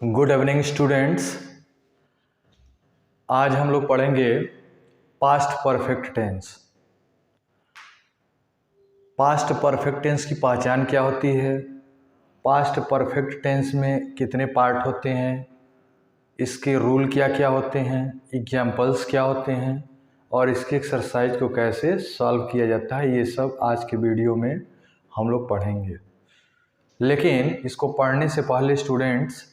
Good evening students. आज हम लोग पढ़ेंगे past perfect tense. Past perfect tense की पहचान क्या होती है, पास्ट परफेक्ट टेंस में कितने पार्ट होते हैं, इसके रूल क्या क्या होते हैं, एग्जाम्पल्स क्या होते हैं और इसके एक्सरसाइज को कैसे सॉल्व किया जाता है, ये सब आज के वीडियो में हम लोग पढ़ेंगे। लेकिन इसको पढ़ने से पहले स्टूडेंट्स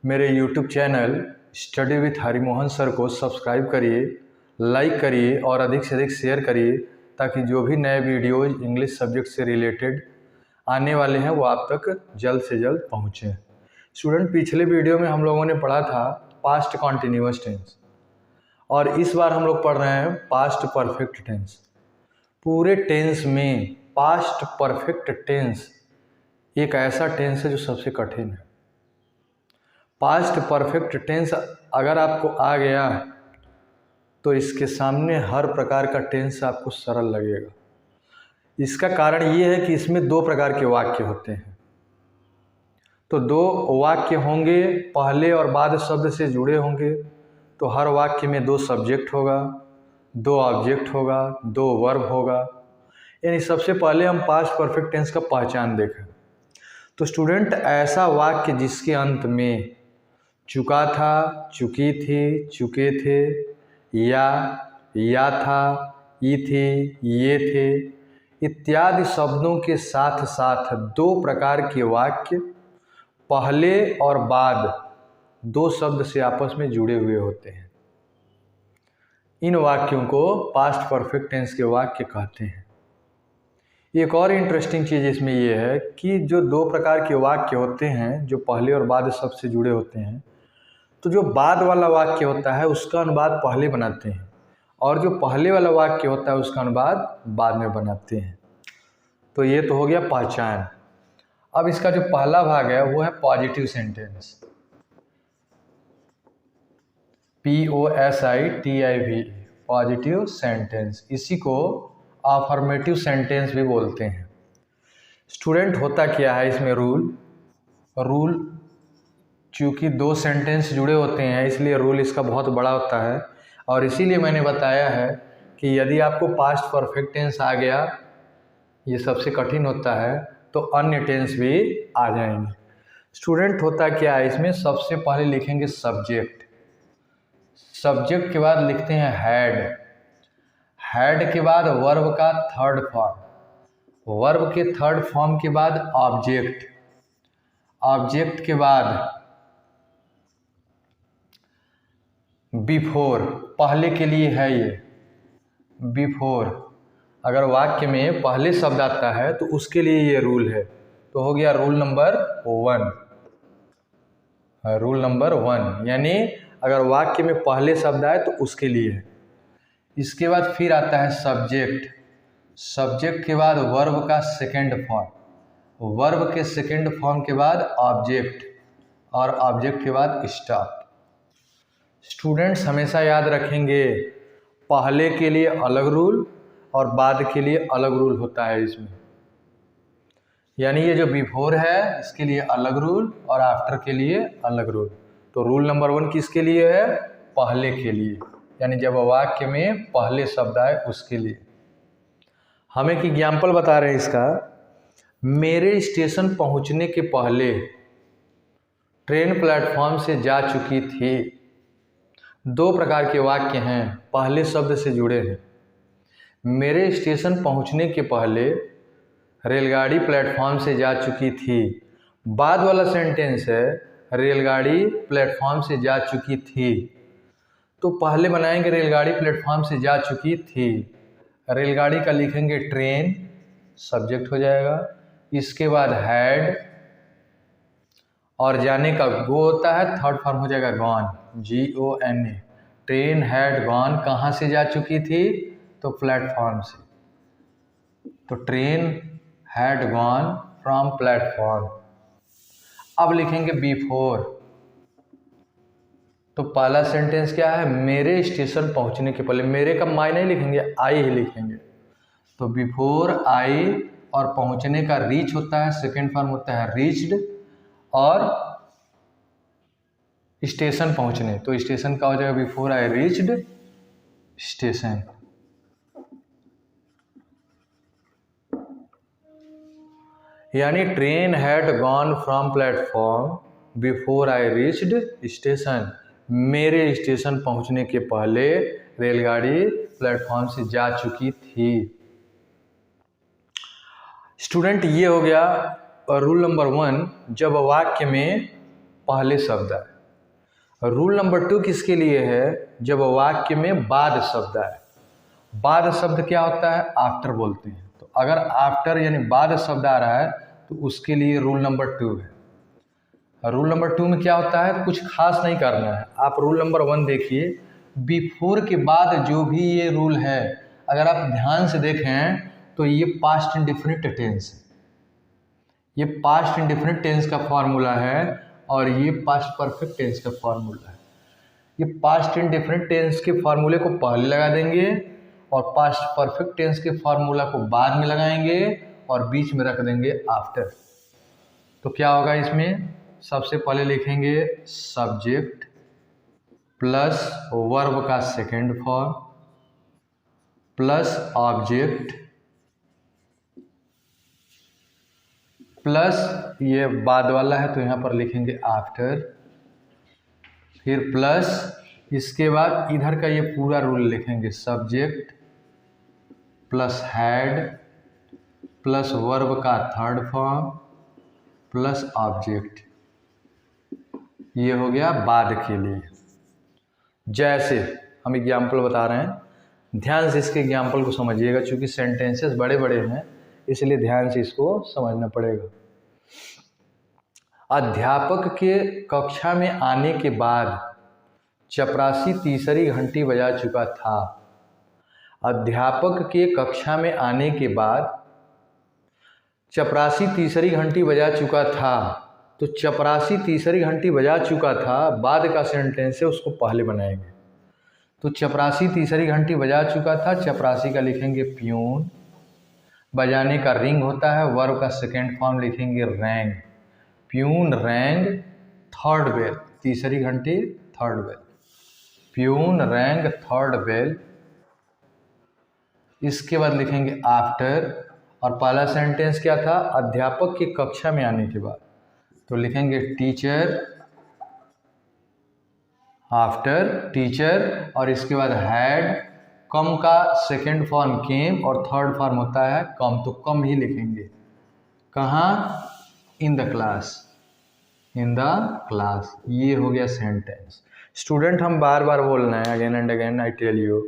मेरे YouTube channel study with Harimohan sir को सब्सक्राइब करिए, लाइक करिए और अधिक से अधिक शेयर करिए, ताकि जो भी नए वीडियोज इंग्लिश सब्जेक्ट से रिलेटेड आने वाले हैं वो आप तक जल्द से जल्द पहुँचें। स्टूडेंट, पिछले वीडियो में हम लोगों ने पढ़ा था पास्ट कॉन्टिन्यूअस टेंस और इस बार हम लोग पढ़ रहे हैं पास्ट परफेक्ट टेंस। पूरे टेंस में पास्ट परफेक्ट टेंस एक ऐसा टेंस है जो सबसे कठिन है। पास्ट परफेक्ट टेंस अगर आपको आ गया तो इसके सामने हर प्रकार का टेंस आपको सरल लगेगा। इसका कारण ये है कि इसमें दो प्रकार के वाक्य होते हैं। तो दो वाक्य होंगे, पहले और बाद शब्द से जुड़े होंगे, तो हर वाक्य में दो सब्जेक्ट होगा, दो ऑब्जेक्ट होगा, दो वर्ब होगा। यानी सबसे पहले हम पास्ट परफेक्ट टेंस का पहचान देखें। तो स्टूडेंट, ऐसा वाक्य जिसके अंत में चुका था, चुकी थी, चुके थे, या था, ई थी, ये थे इत्यादि शब्दों के साथ साथ दो प्रकार के वाक्य पहले और बाद दो शब्द से आपस में जुड़े हुए होते हैं। इन वाक्यों को पास्ट परफेक्ट टेंस के वाक्य कहते हैं। एक और इंटरेस्टिंग चीज़ इसमें यह है कि जो दो प्रकार के वाक्य होते हैं जो पहले और बाद शब्द से जुड़े होते हैं, तो जो बाद वाला वाक्य होता है उसका अनुवाद पहले बनाते हैं और जो पहले वाला वाक्य होता है उसका अनुवाद बाद में बनाते हैं। तो ये तो हो गया पहचान। अब इसका जो पहला भाग है वो है positive sentence, POSITIV, positive sentence. इसी को अफर्मेटिव सेंटेंस भी बोलते हैं। स्टूडेंट, होता क्या है इसमें रूल चूँकि दो सेंटेंस जुड़े होते हैं इसलिए रूल इसका बहुत बड़ा होता है और इसीलिए मैंने बताया है कि यदि आपको पास्ट परफेक्ट टेंस आ गया, ये सबसे कठिन होता है, तो अन्य टेंस भी आ जाएंगे। स्टूडेंट, होता क्या है इसमें, सबसे पहले लिखेंगे सब्जेक्ट, सब्जेक्ट के बाद लिखते हैं हेड के बाद वर्ब का थर्ड फॉर्म, वर्ब के थर्ड फॉर्म के बाद ऑब्जेक्ट के बाद बिफोर, पहले के लिए है ये बिफोर। अगर वाक्य में पहले शब्द आता है तो उसके लिए ये रूल है। तो हो गया रूल नंबर वन, यानी अगर वाक्य में पहले शब्द आए तो उसके लिए है। इसके बाद फिर आता है सब्जेक्ट के बाद वर्ब का सेकंड फॉर्म, वर्ब के सेकंड फॉर्म के बाद ऑब्जेक्ट और ऑब्जेक्ट के बाद स्टॉप। स्टूडेंट्स, हमेशा याद रखेंगे पहले के लिए अलग रूल और बाद के लिए अलग रूल होता है इसमें। यानी ये जो बिफोर है इसके लिए अलग रूल और आफ्टर के लिए अलग रूल। तो रूल नंबर वन किसके लिए है, पहले के लिए, यानी जब वाक्य में पहले शब्द आए उसके लिए। हम एक एग्जाम्पल बता रहे हैं इसका। मेरे स्टेशन पहुंचने के पहले ट्रेन प्लेटफॉर्म से जा चुकी थी। दो प्रकार के वाक्य हैं, पहले शब्द से जुड़े हैं। मेरे स्टेशन पहुंचने के पहले रेलगाड़ी प्लेटफॉर्म से जा चुकी थी। बाद वाला सेंटेंस है रेलगाड़ी प्लेटफॉर्म से जा चुकी थी। तो पहले बनाएंगे रेलगाड़ी प्लेटफॉर्म से जा चुकी थी, रेलगाड़ी का लिखेंगे ट्रेन, सब्जेक्ट हो जाएगा। इसके बाद हैड और जाने का गो होता है, थर्ड फॉर्म हो जाएगा gone, GONE। Train had gone, कहाँ से जा चुकी थी, तो प्लेटफॉर्म से। तो train had gone from platform. अब लिखेंगे बिफोर। तो पहला सेंटेंस क्या है, मेरे स्टेशन पहुंचने के पहले, मेरे का माई नहीं लिखेंगे, आई ही लिखेंगे। तो बिफोर आई और पहुंचने का रीच होता है, सेकेंड फॉर्म होता है रीच्ड और स्टेशन पहुंचने, तो स्टेशन का हो जाएगा बिफोर आई रीच्ड स्टेशन। यानी train had gone from platform before I reached station. मेरे स्टेशन पहुंचने के पहले रेलगाड़ी प्लेटफॉर्म से जा चुकी थी। स्टूडेंट, ये हो गया रूल नंबर 1, जब वाक्य में पहले शब्द आए। रूल नंबर 2 किसके लिए है? जब वाक्य में बाद शब्द आए। बाद शब्द क्या होता है? आफ्टर बोलते हैं। तो अगर आफ्टर यानी बाद शब्द आ रहा है तो उसके लिए रूल नंबर 2 है। रूल नंबर 2 में क्या होता है? कुछ खास नहीं करना है। आप रूल नंबर 1 देखिए, बिफोर के बाद जो भी ये रूल है, अगर आप ध्यान से देखें तो ये पास्ट इंडेफिनिट टेंस है। ये पास्ट इंडेफिनिट टेंस का फॉर्मूला है और ये पास्ट परफेक्ट टेंस का फॉर्मूला है। ये पास्ट इंडेफिनिट टेंस के फॉर्मूले को पहले लगा देंगे और पास्ट परफेक्ट टेंस के फॉर्मूला को बाद में लगाएंगे और बीच में रख देंगे आफ्टर। तो क्या होगा इसमें? सबसे पहले लिखेंगे सब्जेक्ट प्लस वर्ब का second form plus object plus ये बाद वाला है तो यहाँ पर लिखेंगे आफ्टर, फिर प्लस इसके बाद इधर का ये पूरा रूल लिखेंगे subject plus had plus verb का थर्ड फॉर्म प्लस ऑब्जेक्ट। ये हो गया बाद के लिए। जैसे हम एग्जाम्पल बता रहे हैं, ध्यान से इसके एग्जाम्पल को समझिएगा, क्योंकि सेंटेंसेस बड़े बड़े हैं इसलिए ध्यान से इसको समझना पड़ेगा। अध्यापक के कक्षा में आने के बाद चपरासी तीसरी घंटी बजा चुका था। अध्यापक के कक्षा में आने के बाद चपरासी तीसरी घंटी बजा चुका था। तो चपरासी तीसरी घंटी बजा चुका था, बाद का सेंटेंस है उसको पहले बनाएंगे। तो चपरासी तीसरी घंटी बजा चुका था, चपरासी का लिखेंगे प्यून, बजाने का रिंग होता है, वर्ब का सेकेंड फॉर्म लिखेंगे rang. Peon rang third bell, तीसरी घंटी third bell. Peon rang third bell. इसके बाद लिखेंगे आफ्टर, और पहला सेंटेंस क्या था? अध्यापक की कक्षा में आने के बाद। तो लिखेंगे टीचर आफ्टर टीचर, और इसके बाद हैड, कम का सेकेंड फॉर्म केम और थर्ड फॉर्म होता है कम, तो कम ही लिखेंगे। कहाँ? इन the class, in the class. ये हो गया सेंटेंस। स्टूडेंट, हम बार बार बोलना है, again and again I tell you,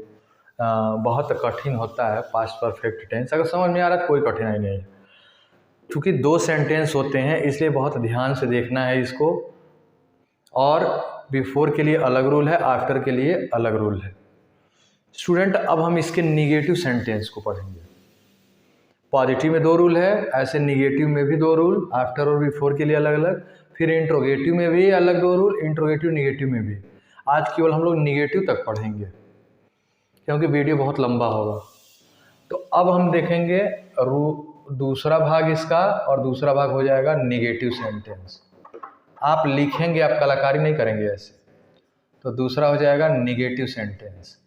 बहुत कठिन होता है पास्ट परफेक्ट टेंस। अगर समझ में आ रहा है तो कोई कठिनाई नहीं है, क्योंकि 2 सेंटेंस होते हैं इसलिए बहुत ध्यान से देखना है इसको। और बिफोर के लिए अलग रूल है, आफ्टर के लिए अलग रूल है। स्टूडेंट, अब हम इसके निगेटिव सेंटेंस को पढ़ेंगे। पॉजिटिव में 2 रूल है, ऐसे निगेटिव में भी 2 रूल, आफ्टर और बिफोर के लिए अलग अलग। फिर इंट्रोगेटिव में भी अलग 2 रूल, इंट्रोगेटिव निगेटिव में भी। आज केवल हम लोग निगेटिव तक पढ़ेंगे क्योंकि वीडियो बहुत लंबा होगा। तो अब हम देखेंगे दूसरा भाग इसका, और दूसरा भाग हो जाएगा निगेटिव सेंटेंस। आप लिखेंगे, आप कलाकारी नहीं करेंगे ऐसे। तो दूसरा हो जाएगा निगेटिव सेंटेंस।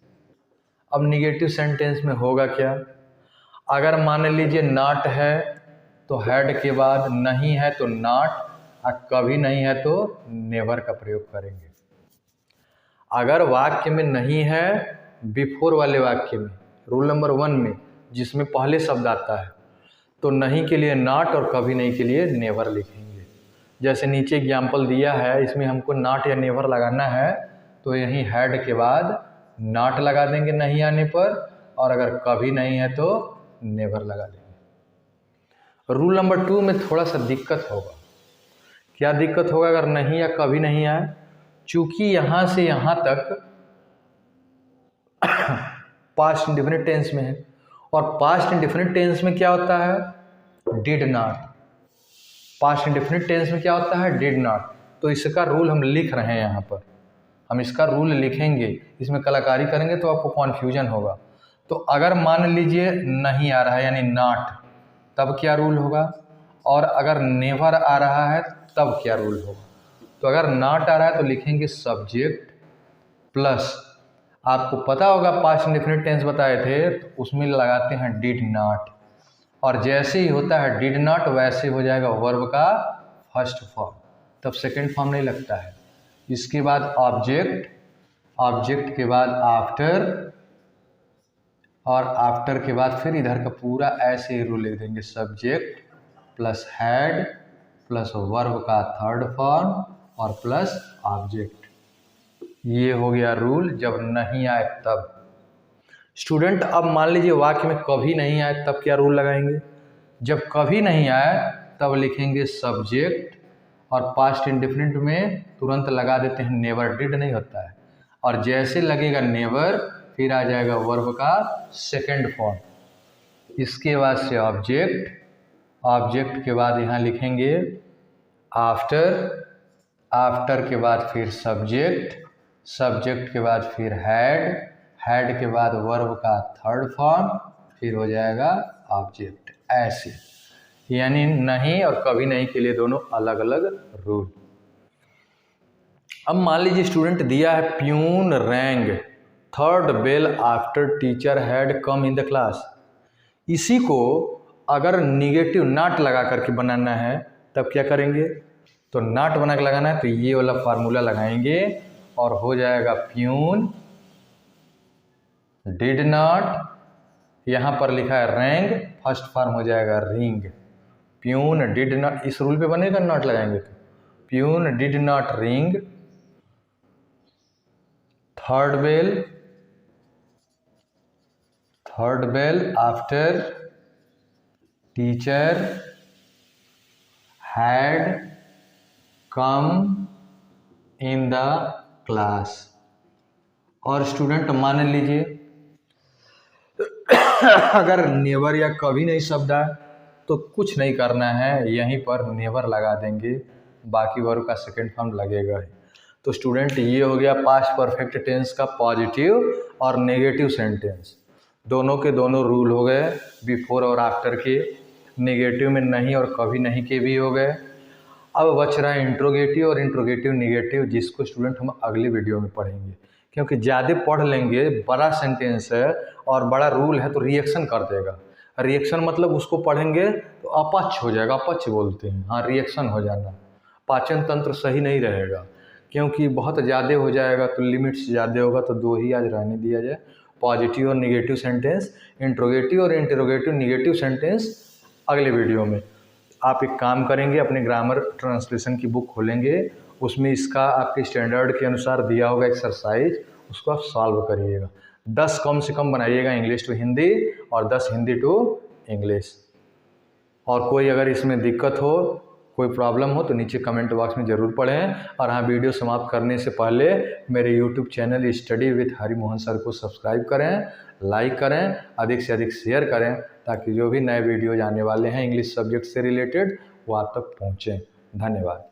अब निगेटिव सेंटेंस में होगा क्या? अगर मान लीजिए नॉट है तो हैड के बाद, नहीं है तो नॉट, और कभी नहीं है तो नेवर का प्रयोग करेंगे। अगर वाक्य में नहीं है, बिफोर वाले वाक्य में, रूल नंबर 1 में, जिसमें पहले शब्द आता है, तो नहीं के लिए नॉट और कभी नहीं के लिए नेवर लिखेंगे। जैसे नीचे एग्जाम्पल दिया है, इसमें हमको नॉट या नेवर लगाना है, तो यहीं हैड के बाद नॉट लगा देंगे नहीं आने पर, और अगर कभी नहीं है तो नेवर लगा देंगे। रूल नंबर 2 में थोड़ा सा दिक्कत होगा। क्या दिक्कत होगा अगर नहीं या कभी नहीं आए? चूंकि यहाँ से यहाँ तक पास्ट इंडेफिनिट टेंस में है, और पास्ट इंडेफिनिट टेंस में क्या होता है? Did not. Past indefinite tense में क्या होता है? Did not. तो इसका रूल हम लिख रहे हैं यहाँ पर, हम इसका रूल लिखेंगे, इसमें कलाकारी करेंगे तो आपको कॉन्फ्यूजन होगा। तो अगर मान लीजिए नहीं आ रहा है यानी नॉट, तब क्या रूल होगा? और अगर नेवर आ रहा है तब क्या रूल होगा? तो अगर नॉट आ रहा है तो लिखेंगे सब्जेक्ट प्लस, आपको पता होगा पास्ट इंडेफिनिट टेंस बताए थे तो उसमें लगाते हैं डिड नॉट, और जैसे ही होता है डिड नॉट वैसे हो जाएगा वर्ब का फर्स्ट फॉर्म, तब सेकंड फॉर्म नहीं लगता है। इसके बाद ऑब्जेक्ट, ऑब्जेक्ट के बाद आफ्टर, और आफ्टर के बाद फिर इधर का पूरा ऐसे ही रूल लिख देंगे, subject plus had plus verb का थर्ड फॉर्म और प्लस ऑब्जेक्ट। ये हो गया रूल जब नहीं आए तब। स्टूडेंट अब मान लीजिए वाक्य में कभी नहीं आए तब क्या रूल लगाएंगे? जब कभी नहीं आए तब लिखेंगे सब्जेक्ट, और पास्ट इंडेफिनिट में तुरंत लगा देते हैं नेवर, डिड नहीं होता है, और जैसे लगेगा नेवर फिर आ जाएगा वर्ब का सेकंड फॉर्म। इसके बाद से ऑब्जेक्ट, ऑब्जेक्ट के बाद यहाँ लिखेंगे आफ्टर, आफ्टर के बाद फिर सब्जेक्ट, सब्जेक्ट के बाद फिर हैड, हैड के बाद वर्ब का थर्ड फॉर्म, फिर हो जाएगा ऑब्जेक्ट। ऐसे यानी नहीं और कभी नहीं के लिए दोनों अलग अलग रूल। अब मान लीजिए स्टूडेंट दिया है peon rang third bell after teacher had come in the class. इसी को अगर निगेटिव नॉट लगा करके बनाना है तब क्या करेंगे? तो नॉट बना के लगाना है तो ये वाला फार्मूला लगाएंगे और हो जाएगा प्यून डिड नॉट, यहाँ पर लिखा है रैंग, फर्स्ट फॉर्म हो जाएगा रिंग। प्यून डिड नॉट, इस रूल पे बनेगा नॉट लगाएंगे तो peon did not ring third bell, third bell after teacher had come in the class. और स्टूडेंट मान लीजिए अगर नेवर या कभी नहीं शब्द आए तो कुछ नहीं करना है, यहीं पर नेवर लगा देंगे, बाकी वर्ब का सेकंड फॉर्म लगेगा ही। तो स्टूडेंट ये हो गया पास्ट परफेक्ट टेंस का पॉजिटिव और नेगेटिव सेंटेंस, दोनों के दोनों रूल हो गए, बिफोर और आफ्टर के। नेगेटिव में नहीं और कभी नहीं के भी हो गए। अब बच रहा है इंट्रोगेटिव और इंट्रोगेटिव नेगेटिव, जिसको स्टूडेंट हम अगली वीडियो में पढ़ेंगे, क्योंकि ज़्यादा पढ़ लेंगे, बड़ा सेंटेंस है और बड़ा रूल है तो रिएक्शन कर देगा। रिएक्शन मतलब उसको पढ़ेंगे तो अपच हो जाएगा, अपच बोलते हैं, हाँ रिएक्शन हो जाना, पाचन तंत्र सही नहीं रहेगा, क्योंकि बहुत ज़्यादा हो जाएगा तो लिमिट से ज़्यादा होगा, तो दो ही आज रहने दिया जाए, पॉजिटिव और निगेटिव सेंटेंस, इंट्रोगेटिव और इंटरोगेटिव निगेटिव सेंटेंस अगले वीडियो में। आप एक काम करेंगे, अपने ग्रामर ट्रांसलेशन की बुक खोलेंगे, उसमें इसका आपके स्टैंडर्ड के अनुसार दिया होगा एक्सरसाइज, उसको आप सॉल्व करिएगा। 10 कम से कम बनाइएगा इंग्लिश टू हिंदी और 10 हिंदी टू इंग्लिश। और कोई अगर इसमें दिक्कत हो, कोई प्रॉब्लम हो तो नीचे कमेंट बॉक्स में ज़रूर पढ़ें। और हाँ, वीडियो समाप्त करने से पहले मेरे YouTube channel study with Hari Mohan sir को सब्सक्राइब करें, लाइक करें, अधिक से अधिक शेयर करें, ताकि जो भी नए वीडियो आने वाले हैं इंग्लिश सब्जेक्ट से रिलेटेड वो आप तक पहुँचें। धन्यवाद।